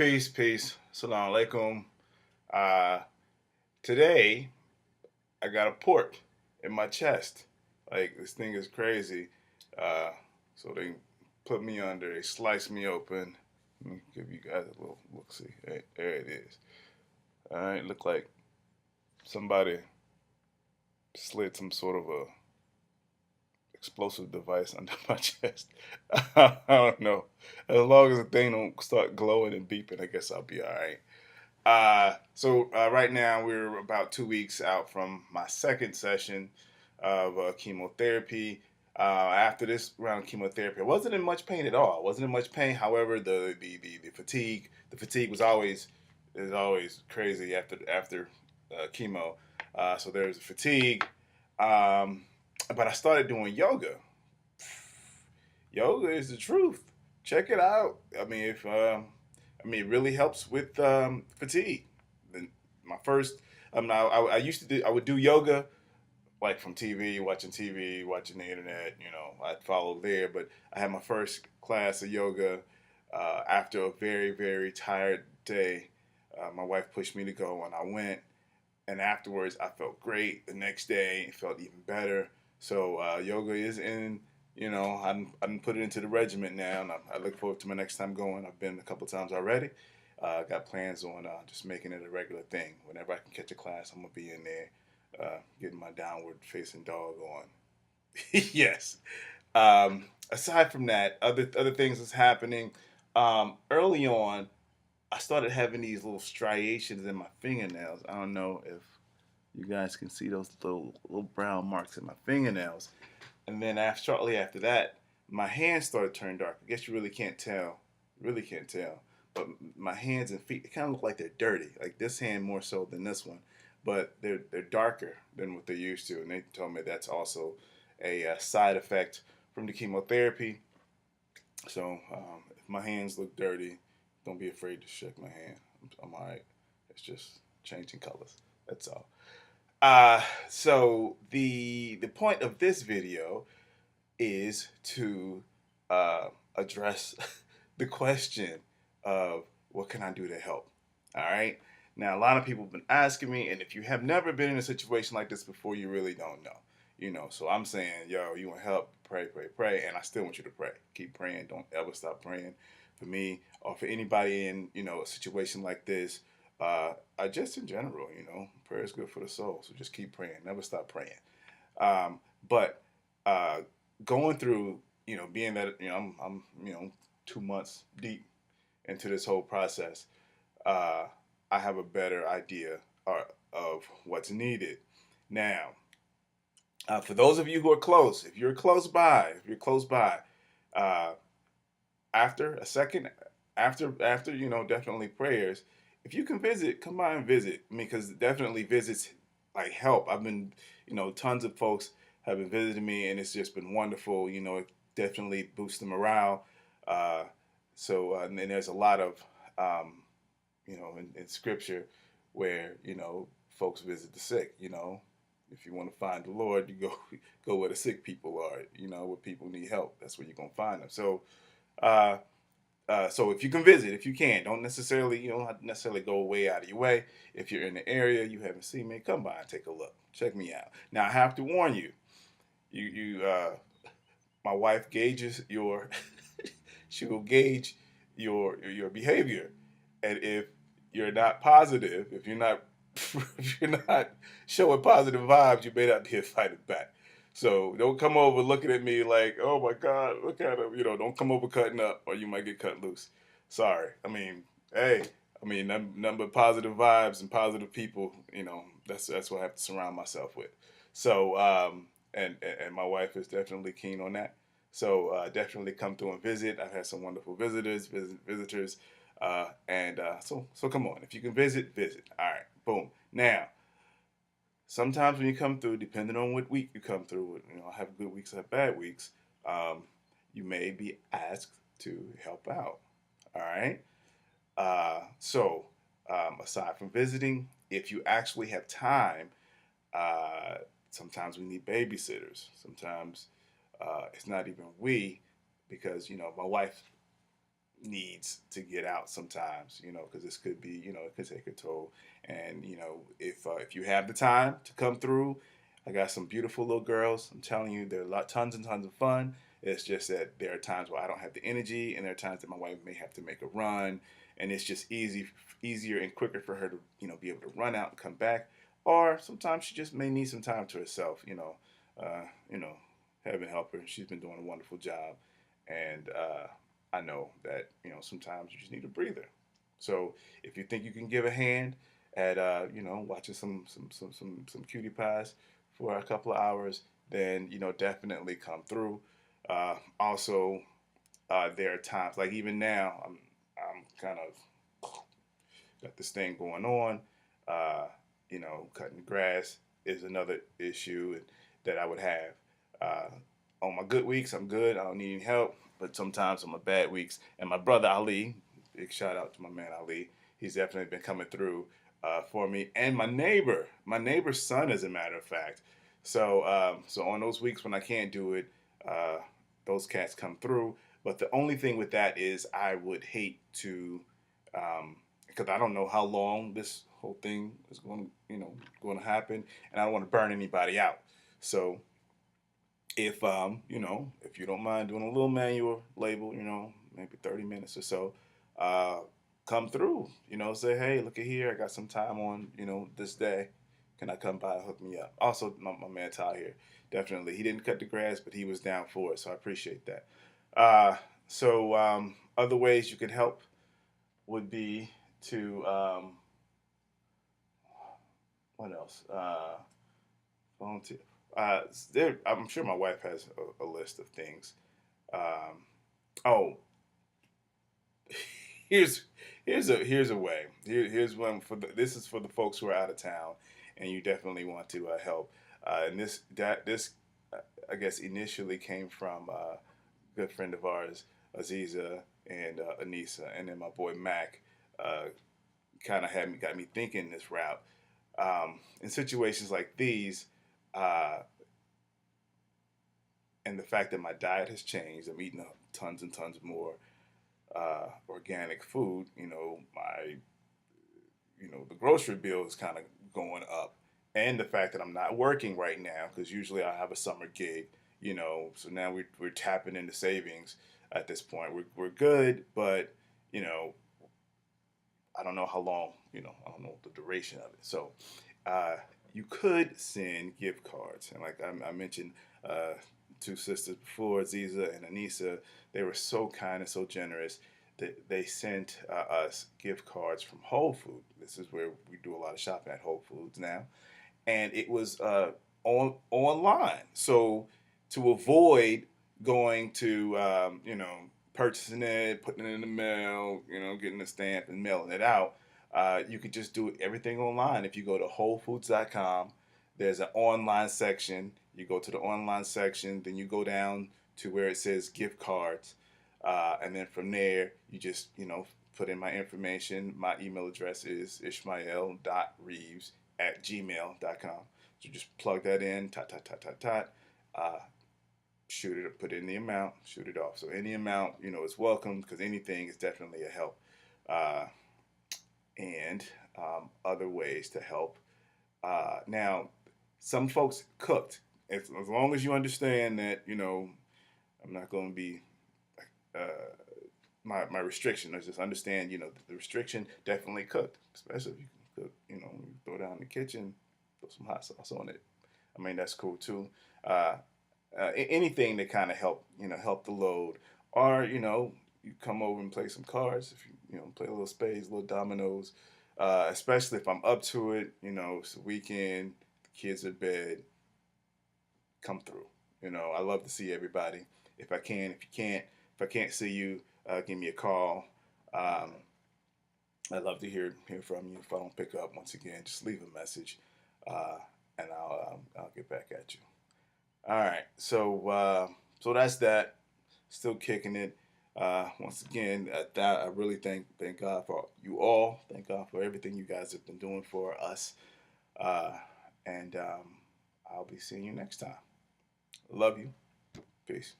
Peace, peace. Assalamu alaikum. Uh, Today, I got a port in my chest. Like, this thing is crazy. Uh, so they put me under, they sliced me open. Let me give you guys a little look see. There it is. All right, look like somebody slid some sort of a explosive device under my chest. I don't know. As long as the thing don't start glowing and beeping, I guess I'll be all right. So right now we're about 2 weeks out from my second session of chemotherapy. After this round of chemotherapy, I wasn't in much pain at all. I wasn't in much pain. However, the fatigue is always crazy after chemo. So there's fatigue. Um, but I started doing yoga. Yoga is the truth. Check it out. It really helps with fatigue. Then my first, I used to do, I would do yoga like from TV, watching the internet. I'd follow there. But I had my first class of yoga after a very, very tired day. My wife pushed me to go, and I went. And afterwards, I felt great. The next day, it felt even better. So yoga is in. I didn't put it into the regiment now, and I look forward to my next time going. I've been a couple times already. Got plans on just making it a regular thing. Whenever I can catch a class, I'm gonna be in there, getting my downward facing dog on. Yes. Aside from that, other things that's happening. Early on, I started having these little striations in my fingernails. I don't know if you guys can see those little brown marks in my fingernails. And then shortly after that, my hands started turning dark. I guess you really can't tell. Really can't tell. But my hands and feet, they kind of look like they're dirty. Like this hand more so than this one. But they're darker than what they're used to. And they told me that's also a side effect from the chemotherapy. So if my hands look dirty, don't be afraid to shake my hand. I'm all right. It's just changing colors. That's all. So the point of this video is to address the question of what can I do to help. All right. Now, a lot of people have been asking me, and if you have never been in a situation like this before, you really don't know. So I'm saying, yo, you want help? Pray, pray, pray, and I still want you to pray. Keep praying. Don't ever stop praying for me or for anybody in a situation like this. Just in general, prayer is good for the soul. So just keep praying. Never stop praying. But going through, being that I'm 2 months deep into this whole process, I have a better idea of what's needed. Now, for those of you who are close, if you're close by, uh, after a second, after definitely prayers, if you can visit, come by and visit. I mean, because definitely visits like help. I've been, tons of folks have been visiting me, and it's just been wonderful. It definitely boosts the morale. Uh, and then there's a lot of, in scripture where folks visit the sick. If you want to find the Lord, you go where the sick people are. Where people need help. That's where you're gonna find them. Uh, so if you can visit, if you can, you don't have to necessarily go way out of your way. If you're in the area, you haven't seen me, come by and take a look. Check me out. Now I have to warn you, my wife gauges your, she will gauge your behavior, and if you're not positive, if you're not, if you're not showing positive vibes, you may not be invited back. So don't come over looking at me like, oh my God, look at him. Don't come over cutting up or you might get cut loose. Sorry. Hey, nothing but positive vibes and positive people, that's what I have to surround myself with. So, and my wife is definitely keen on that. So definitely come through and visit. I've had some wonderful visitors. So come on. If you can visit, visit. All right, boom. Now, sometimes when you come through, depending on what week you come through, I have good weeks, I have bad weeks. You may be asked to help out. All right. Aside from visiting, if you actually have time, uh, sometimes we need babysitters. Sometimes it's not even we, because my wife needs to get out sometimes, because this could be, it could take a toll. And if you have the time to come through, I got some beautiful little girls. I'm telling you, they're tons and tons of fun. It's just that there are times where I don't have the energy, and there are times that my wife may have to make a run, and it's just easier and quicker for her to, be able to run out and come back. Or sometimes she just may need some time to herself. Uh, you know, Heaven help her. She's been doing a wonderful job, and I know that sometimes you just need a breather. So if you think you can give a hand at watching some cutie pies for a couple of hours, then definitely come through. Also, there are times like even now I'm kind of got this thing going on. Uh, Cutting grass is another issue that I would have. Uh, on my good weeks, I'm good. I don't need any help. But sometimes on my bad weeks, and my brother Ali, big shout out to my man Ali. He's definitely been coming through for me, and my neighbor's son, as a matter of fact. So on those weeks when I can't do it, uh, those cats come through. But the only thing with that is I would hate to, because I don't know how long this whole thing is going to happen, and I don't want to burn anybody out. So if you don't mind doing a little manual label, maybe 30 minutes or so, uh, come through, say, hey, look at here, I got some time on, this day. Can I come by and hook me up? Also, my man Ty here, definitely. He didn't cut the grass, but he was down for it, so I appreciate that. Other ways you can help would be to, what else? Volunteer. I'm sure my wife has a list of things. Um, oh, here's here's a way. Here's one this is for the folks who are out of town, and you definitely want to help. And this I guess initially came from a good friend of ours, Aziza and Anissa, and then my boy Mac. Uh, kind of got me thinking this route. In situations like these, uh, and the fact that my diet has changed, I'm eating tons and tons more organic food. The grocery bill is kind of going up, and the fact that I'm not working right now because usually I have a summer gig. So now we're tapping into savings at this point. We're good, but you know I don't know how long. I don't know the duration of it. So uh, you could send gift cards, and like I mentioned, uh, two sisters before, Ziza and Anissa, they were so kind and so generous that they sent us gift cards from Whole Foods. This is where we do a lot of shopping at Whole Foods now, and it was online. So to avoid going to purchasing it, putting it in the mail, getting the stamp and mailing it out, you could just do everything online. If you go to WholeFoods.com, there's an online section. You go to the online section, then you go down to where it says gift cards, and then from there you just put in my information. My email address is ishmael.reeves@gmail.com. So just plug that in, uh, shoot it, put in the amount, shoot it off. So any amount, is welcome because anything is definitely a help. Uh, and Other ways to help. Now, some folks cooked. As long as you understand that, I'm not going to be uh, my restriction. I just understand, the restriction definitely cooked, especially if you can cook, you throw it out in the kitchen, throw some hot sauce on it. I mean, that's cool too. Uh, Anything that kind of help the load, or you come over and play some cards. If you play a little spades, a little dominoes, especially if I'm up to it. It's the weekend, the kids are bed, come through. I love to see everybody. If I can, if I can't see you, give me a call. Um, I'd love to hear from you. If I don't pick up, once again, just leave a message, uh, and I'll get back at you. All right, so that's that. Still kicking it. Once again, I really thank God for you all. Thank God for everything you guys have been doing for us. Uh, and I'll be seeing you next time. Love you. Peace.